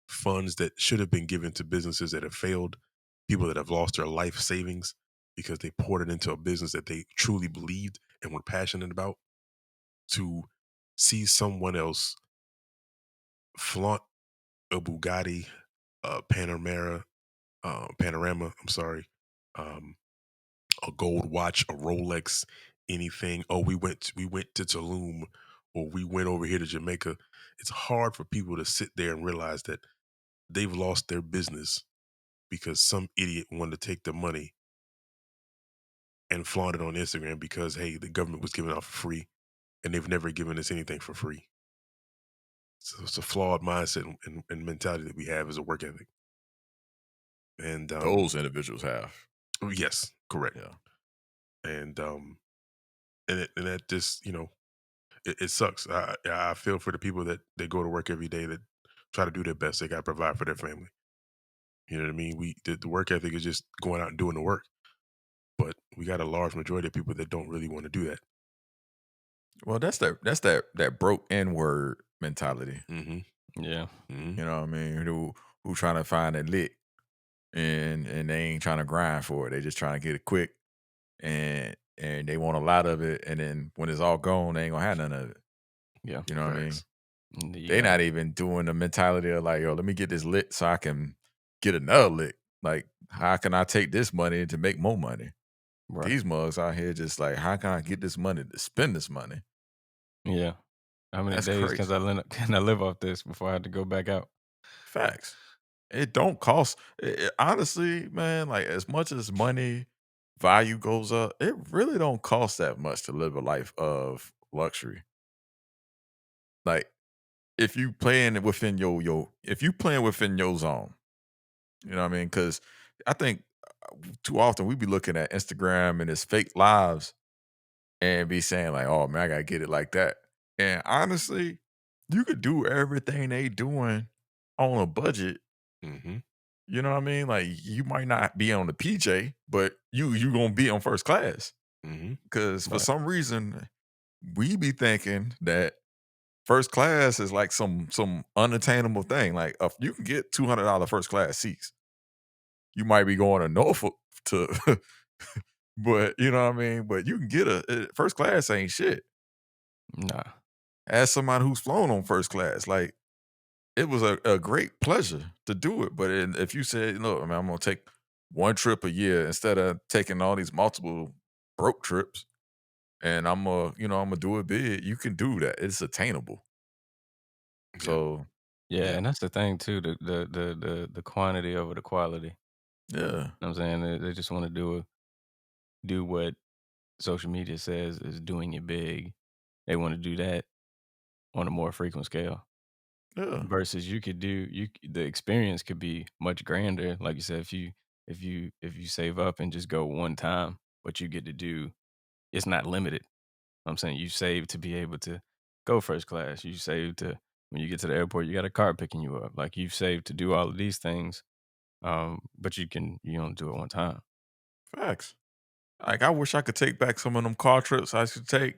funds that should have been given to businesses that have failed, people that have lost their life savings because they poured it into a business that they truly believed and were passionate about, to see someone else flaunt a Bugatti, Panorama, I'm sorry, um, a gold watch, a Rolex, anything. Oh, we went to Tulum, or we went over here to Jamaica. It's hard for people to sit there and realize that they've lost their business because some idiot wanted to take the money and flaunt it on Instagram because hey, the government was giving out for free, and they've never given us anything for free. So it's a flawed mindset and mentality that we have as a work ethic. And Those individuals have. yes, correct. Yeah. And and that just it sucks. I feel for the people that go to work every day that try to do their best. They got to provide for their family. You know what I mean? The work ethic is just going out and doing the work, but we got a large majority of people that don't really want to do that. Well, that's that broke N word mentality. Hmm. Yeah. Hmm. You know what I mean? Who trying to find a lick and they ain't trying to grind for it. They just trying to get it quick and they want a lot of it. And then when it's all gone, they ain't gonna have none of it. Yeah. You know what I mean? Facts. You They got not it. even doing the mentality of like, yo, let me get this lit so I can get another lick. Like, how can I take this money to make more money? Right. These mugs out here just like, how can I get this money to spend this money? Yeah. How many That's days crazy. can I live off this before I have to go back out? Facts. It don't cost. Honestly, man. Like as much as money value goes up, it really don't cost that much to live a life of luxury. Like if you playing within your if you playing within your zone, you know what I mean? Because I think too often we be looking at Instagram and its fake lives and be saying like, "Oh man, I gotta get it like that." And honestly, you could do everything they doing on a budget. Hmm. You know what I mean? Like you might not be on the PJ, but you gonna be on first class. Hmm. Because for Right. some reason we be thinking that first class is like some unattainable thing. Like if you can get $200 first class seats, you might be going to Norfolk to, but you know what I mean. But you can get first class ain't shit. Nah. As somebody who's flown on first class, like it was a great pleasure to do it. But if you said, look, man, I'm gonna take one trip a year instead of taking all these multiple broke trips, and I'm gonna do it big. You can do that. It's attainable. Yeah. So Yeah, Yeah. and that's the thing too, the quantity over the quality. yeah, You know what I'm saying? They just wanna do what social media says is doing it big. They wanna do that on a more frequent scale yeah, versus you could do the experience could be much grander. Like you said, if you save up and just go one time, but you get to do it's not limited. I'm saying you save to be able to go first class. You save to when you get to the airport, you got a car picking you up. Like you've saved to do all of these things, but you don't do it one time. facts. Like I wish I could take back some of them car trips I should take,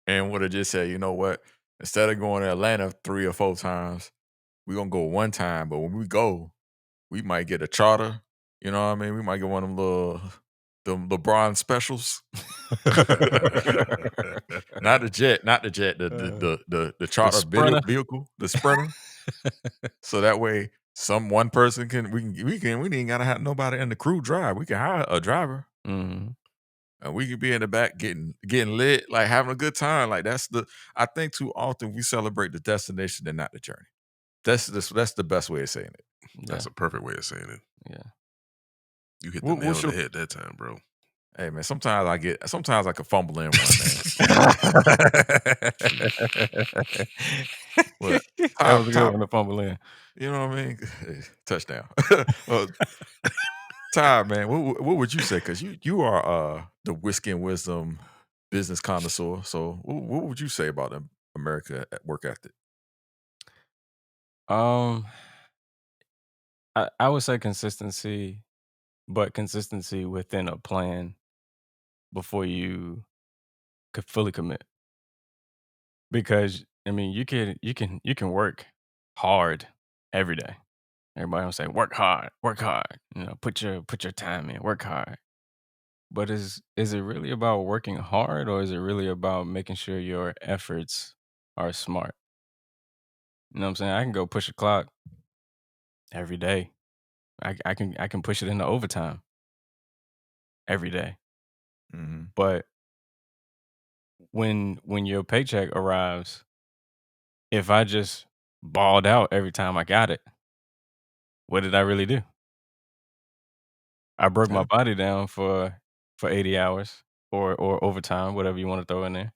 and would have just said, you know what? Instead of going to Atlanta 3 or 4 times, we gonna go one time. But when we go, we might get a charter. You know what I mean? We might get one of them LeBron specials. Not the jet, not the jet, Uh, the the charter sprinter. vehicle, the Sprinter. So that way, one person can we ain't gotta have nobody in the crew drive. We can hire a driver, Mhm. and we can be in the back getting lit, like having a good time. Like I think too often we celebrate the destination and not the journey. That's the best way of saying it. That's Yeah, a perfect way of saying it. yeah. You hit the nail What's on the your head that time, bro. Hey man? Sometimes I can fumble in one, man. True. But That top was a good top, one to fumble in. you know what I mean? Touchdown. uh, Ty, man, what would you say? Because you are the whiskey and wisdom business connoisseur. So what would you say about America at work ethic? Um, I would say consistency, but consistency within a plan before you could fully commit. Because I mean, you can work hard every day. Everybody will say, work hard, work hard. Put your time in, work hard. But is it really about working hard or is it really about making sure your efforts are smart? You know what I'm saying? I can go push a clock every day. I can push it into overtime every day. Hmm. But when your paycheck arrives, if I just balled out every time I got it, what did I really do? I broke my Yeah. body down for 80 hours or overtime, whatever you want to throw in there.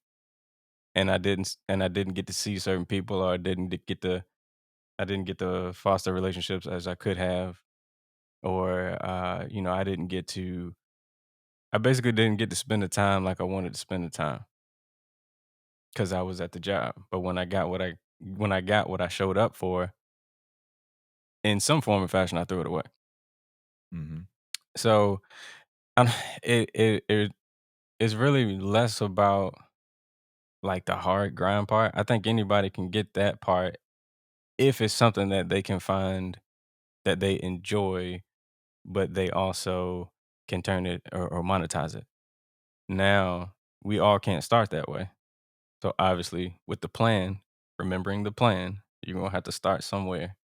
And I didn't get to see certain people or I didn't get to foster relationships as I could have, or I basically didn't get to spend the time like I wanted to spend the time because I was at the job. But when I got what I showed up for, in some form or fashion, I threw it away. Hmm. So I'm, it is really less about like the hard grind part. I think anybody can get that part if it's something that they can find that they enjoy, but they also can turn it or monetize it. Now, we all can't start that way. So obviously, with the plan, remembering the plan, you're gonna have to start somewhere.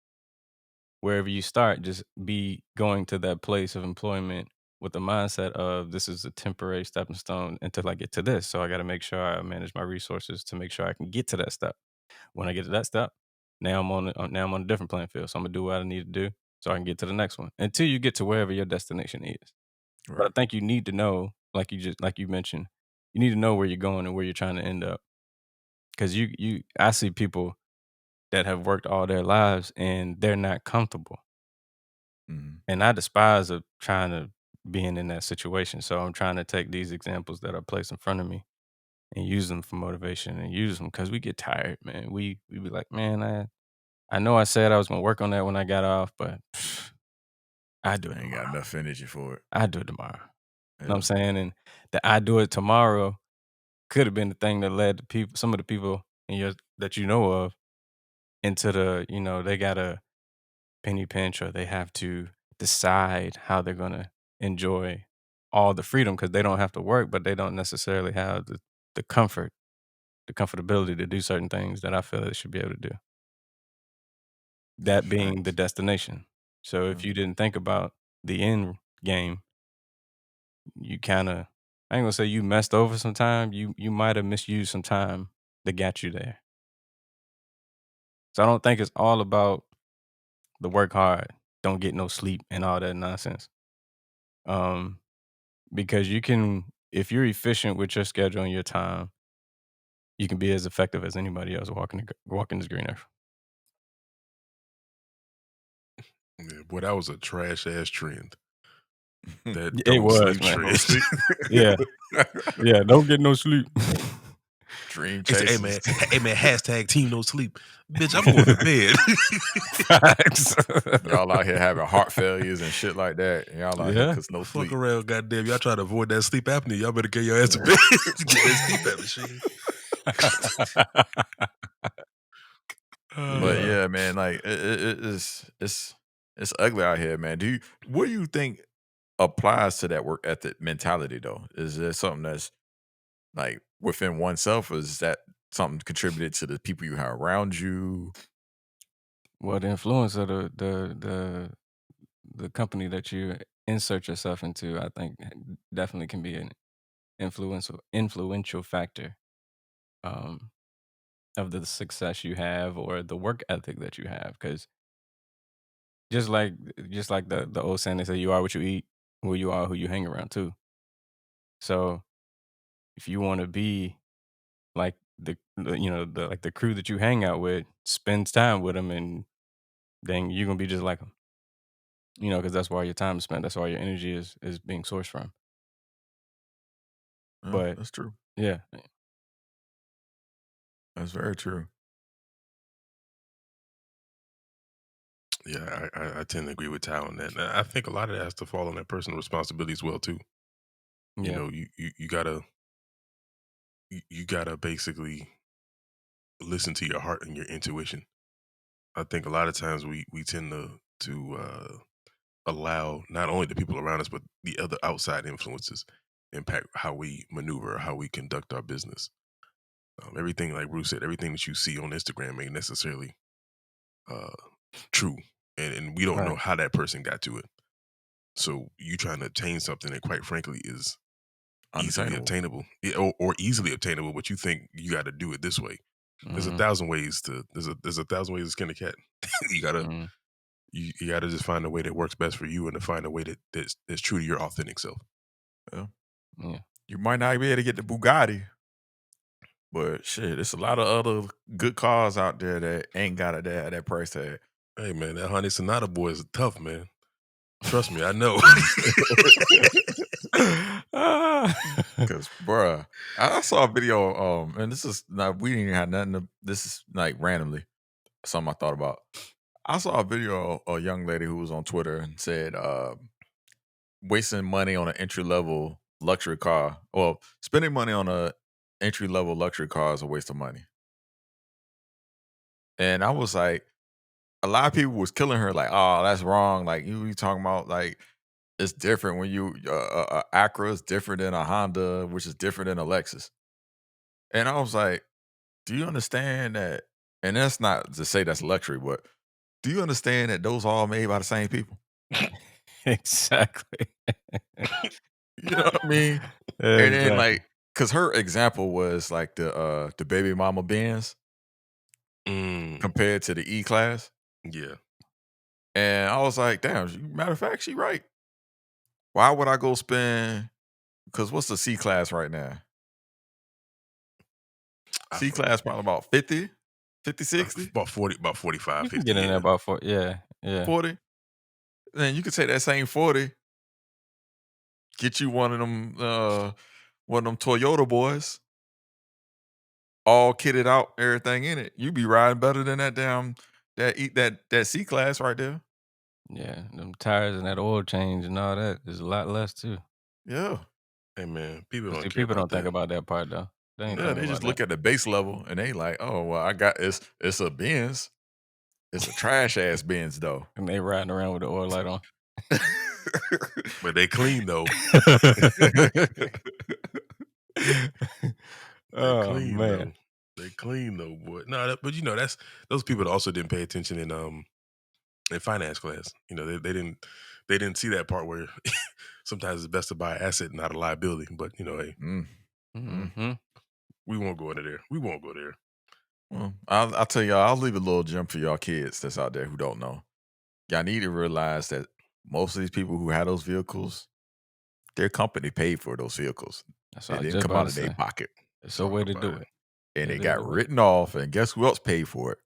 Wherever you start, just be going to that place of employment with the mindset of this is a temporary stepping stone until I get to this. So I got to make sure I manage my resources to make sure I can get to that step. When I get to that step, now I'm on a different playing field. So I'm gonna do what I need to do so I can get to the next one until you get to wherever your destination is. But I Right. think you need to know, like you mentioned, you need to know where you're going and where you're trying to end up. Because I see people that have worked all their lives and they're not comfortable. Mhm. And I despise of trying to being in that situation. So I'm trying to take these examples that are placed in front of me and use them for motivation and use them because we get tired, man. We be like, man, I know I said I was gonna work on that when I got off, but I do it I ain't got tomorrow. enough energy for it. I do it tomorrow. You know what I'm Yeah. saying? And the I do it tomorrow could have been the thing that led the people, some of the people in your that you know of, into they got a penny pinch or they have to decide how they're gonna enjoy all the freedom because they don't have to work, but they don't necessarily have the comfort, the comfortability to do certain things that I feel they should be able to do. That being the Facts. destination. So Yeah. if you didn't think about the end game, you kinda I ain't gonna say you messed over some time, you might have misused some time that got you there. So I don't think it's all about the work hard, don't get no sleep and all that nonsense. Um, because you can if you're efficient with your schedule and your time, you can be as effective as anybody else walking this green earth. Yeah, boy, that was a trash ass trend. That It don't was, sleep man. No trend. sleep. Yeah, yeah, don't get no sleep. Dream They say, chasers. hey man, hashtag team no sleep. Bitch, I'm going to bed. Facts. Y'all out here having heart failures and shit like that. And y'all out here Yeah. because no Fuck sleep. around, goddamn. Y'all try to avoid that sleep apnea. Y'all better get your ass to bed. Get that CPAP machine. But Yeah. yeah, man, like it's ugly out here, man. What do you think applies to that work ethic mentality though? Is there something that's like within oneself, or is that something contributed to the people you have around you? Well, the influence of the company that you insert yourself into, I think definitely can be an influential factor um, of the success you have or the work ethic that you have. Because just like just like the old saying, they say you are what you eat, who you are, who you hang around too. So if you want to be like the crew that you hang out with, spends time with them, and then you're gonna be just like them. Because that's where your time is spent. That's where your energy is being sourced from. Yeah, But that's true. yeah, That's very true. Yeah, I tend to agree with Tal on that. And I think a lot of that has to fall on that personal responsibility as well too. You yeah, know, you gotta you gotta basically listen to your heart and your intuition. I think a lot of times we tend to allow not only the people around us but the other outside influences impact how we maneuver, how we conduct our business. Everything, like Bruce said, everything that you see on Instagram ain't necessarily uh, true, and we don't know right. how that person got to it. So you trying to obtain something that, quite frankly, is easily Unattainable. obtainable, or easily obtainable, but you think you got to do it this way. There's a Mhm, thousand ways to there's a thousand ways to skin a cat. you gotta mhm, you gotta just find a way that works best for you, and to find a way that's true to your authentic self. Yeah. yeah. You might not be able to get the Bugatti, but shit, it's a lot of other good cars out there that ain't got it that price tag. Hey man, that Honey Sonata boy is tough, man. Trust me, I know. Ah. Cause bruh, I saw a video, and this is not we didn't have nothing this is like randomly something I thought about. I saw a video of a young lady who was on Twitter and said, wasting money on an entry level luxury car. Well, spending money on a entry level luxury car is a waste of money. And I was like, a lot of people was killing her, like, oh, that's wrong. Like you talking about like it's different when you Acura is different than a Honda, which is different than a Lexus. And I was like, do you understand that? And that's not to say that's luxury, but do you understand that those are all made by the same people? Exactly. You know what I mean? And then Exactly. like, cause her example was like the baby mama Benz mm, compared to the E class. yeah, And I was like, damn, matter of fact, she right. Why would I go spend? Because what's the C class right now? I C forget. class probably about 50, 50, 60, About 40, about 45, You can 50. get in there Yeah. about 4. Yeah, yeah. 40. Then you could take that same 40, get you one of them Toyota boys, all kitted out, everything in it. You be riding better than that C class right there. Yeah, them tires and that oil change and all that is a lot less too. Yeah. Hey man, people But don't see, care people about don't think that. about that part though. They ain't Yeah, thinking they just about that. look at the base level and they like, oh well, I got it's a Benz. It's a trash ass Benz though. And they riding around with the oil light on. But they clean though. They Oh clean man. though. They clean though, boy. No, but that's those people that also didn't pay attention in finance class. They didn't see that part where sometimes it's best to buy an asset, not a liability. But hey, Mm, mm. Mm-hmm. we won't go into there. We won't go there. Well, I'll tell y'all, I'll leave a little gem for y'all kids that's out there who don't know. Y'all need to realize that most of these people who have those vehicles, their company paid for those vehicles. That's what It I was didn't just come about out to of their say. pocket. It's a Talk way to about do it. it. And It it is got a way. written off. And guess who else paid for it?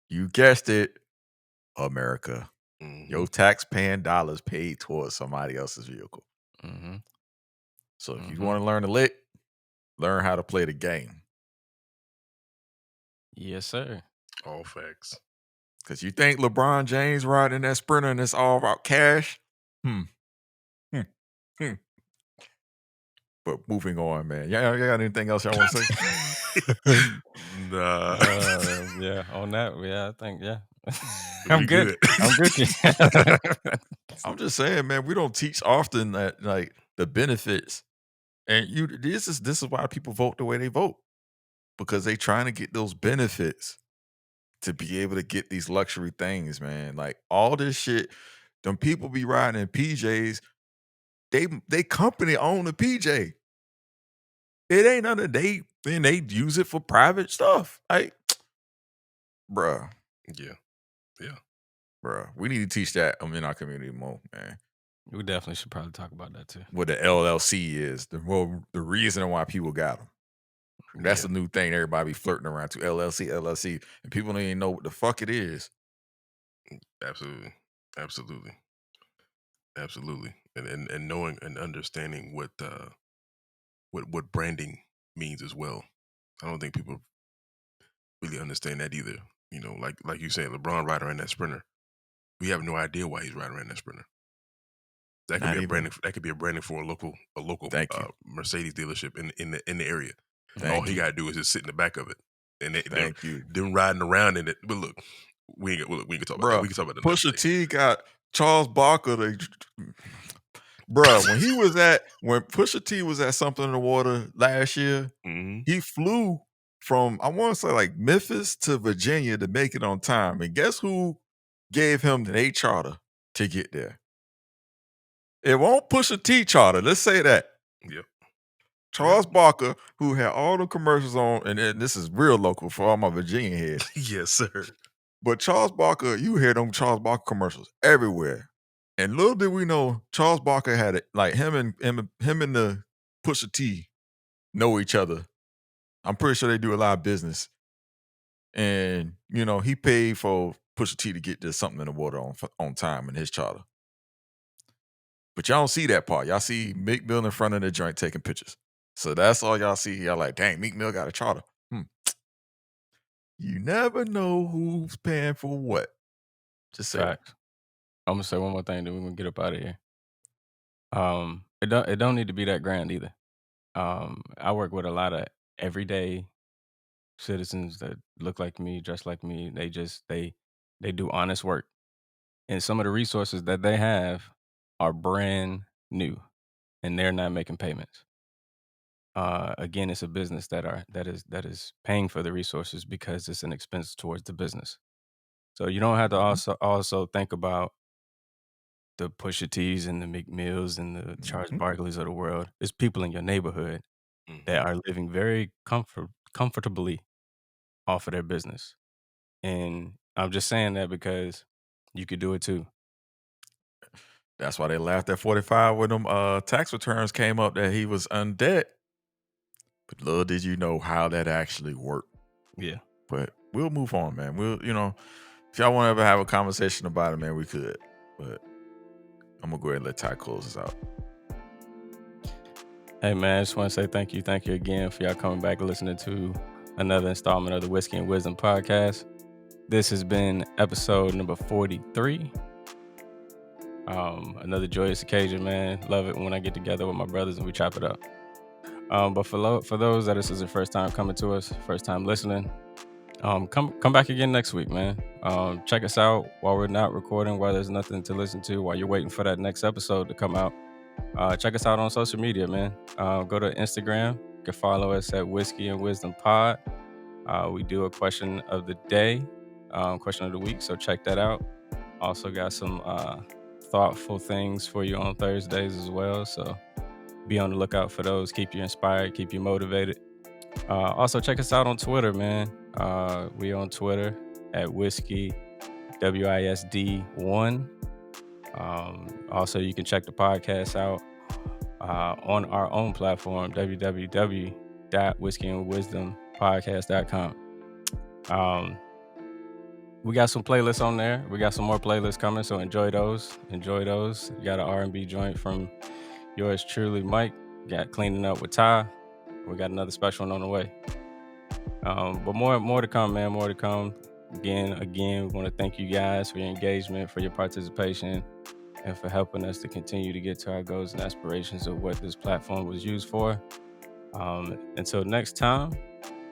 You guessed it, America. Your Mhm. tax-paying dollars paid towards somebody else's vehicle. Mm-hmm. So if you Mm-hmm. want to learn to lick, learn how to play the game. Yes, sir. All facts. Because you think LeBron James riding that Sprinter and it's all about cash? Hmm. Hmm. Hmm. But moving on, man. Y'all got anything else y'all want to say? Nah, Yeah, on that, yeah, I think, yeah. I'm we good. good. I'm Gucci. I'm just saying, man, we don't teach often that like the benefits. And this is why people vote the way they vote. Because they trying to get those benefits to be able to get these luxury things, man. Like all this shit, them people be riding in PJs. They company own the PJ. It ain't none of they use it for private stuff. Like, bruh, Yeah, yeah. bruh. We need to teach that in our community more, man. We definitely should probably talk about that too. What the LLC is, the reason why people got them. That's Yeah. a new thing everybody be flirting around to LLC, and people don't even know what the fuck it is. Absolutely, absolutely, absolutely. And knowing and understanding what branding means as well. I don't think people really understand that either. Like you said, LeBron riding around that Sprinter. We have no idea why he's riding around that Sprinter. That could be Not a even. branding. That could be a branding for a local Thank you, Mercedes dealership in the area. And all thank he you, got to do is just sit in the back of it, and thank you, them riding around in it. But look, we can talk about that. bruh. We can talk about it another Pusha day. T got Charles Barker. Bruh, when Pusha T was at Something in the Water last year, Hmm. he flew from I want to say like Memphis to Virginia to make it on time. And guess who gave him the charter to get there? It won't Pusha T charter. Let's say that. Yep. Charles Barker, who had all the commercials on, and this is real local for all my Virginia heads. Yes, sir. But Charles Barker, you hear them Charles Barker commercials everywhere. And little did we know, Charles Barker had it like him and the Pusha T know each other. I'm pretty sure they do a lot of business. And he paid for Pusha T to get to Something in the Water on time in his charter. But y'all don't see that part. Y'all see Meek Mill in front of the joint taking pictures. So that's all y'all see. Y'all like, dang, Meek Mill got a charter. You never know who's paying for what. Just saying. Facts. I'm gonna say one more thing, then we're gonna get up out of here. It don't need to be that grand either. I work with a lot of everyday citizens that look like me, dress like me. They do honest work, and some of the resources that they have are brand new, and they're not making payments. Again, it's a business that is paying for the resources because it's an expense towards the business. So you don't have to Mhm, also think about the Pusha T's and the McMills and the Charles mhm. Barkleys of the world. It's people in your neighborhood Hmm. that are living very comfortably off of their business. And I'm just saying that because you could do it too. That's why they laughed at 45 when them tax returns came up that he was undead. But little did you know how that actually worked. Yeah. But we'll move on, man. We'll, if y'all want to ever have a conversation about it, man, we could. But I'm gonna go ahead and let Ty close us out. Hey man, I just want to say thank you again for y'all coming back and listening to another installment of the Whiskey and Wisdom podcast. This has been episode number 43. Another joyous occasion, man. Love it when I get together with my brothers and we chop it up. But for those that this is their first time coming to us, first time listening, come back again next week, man. Check us out while we're not recording, while there's nothing to listen to, while you're waiting for that next episode to come out. Check us out on social media, man. Go to Instagram. You can follow us at Whiskey and Wisdom Pod. We do a question of the day, question of the week, so check that out. Also got some thoughtful things for you on Thursdays as well, so be on the lookout for those. Keep you inspired, keep you motivated. Also check us out on Twitter, man. We on Twitter at Whiskey WISD1. Also you can check the podcast out on our own platform, www.whiskeyandwisdompodcast.com. We got some playlists on there. We got some more playlists coming, so enjoy those. You got an R&B joint from yours truly, Mike. Got Cleaning Up with Ty. We got another special one on the way. But more to come, man. More to come. Again, we want to thank you guys for your engagement, for your participation, and for helping us to continue to get to our goals and aspirations of what this platform was used for. Until next time,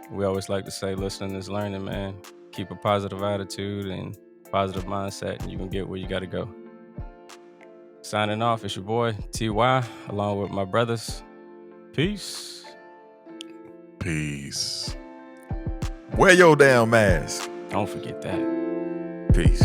we always like to say listening is learning, man. Keep a positive attitude and positive mindset, and you can get where you got to go. Signing off, it's your boy, TY, along with my brothers. Peace. Peace. Wear your damn mask. Don't forget that. Peace.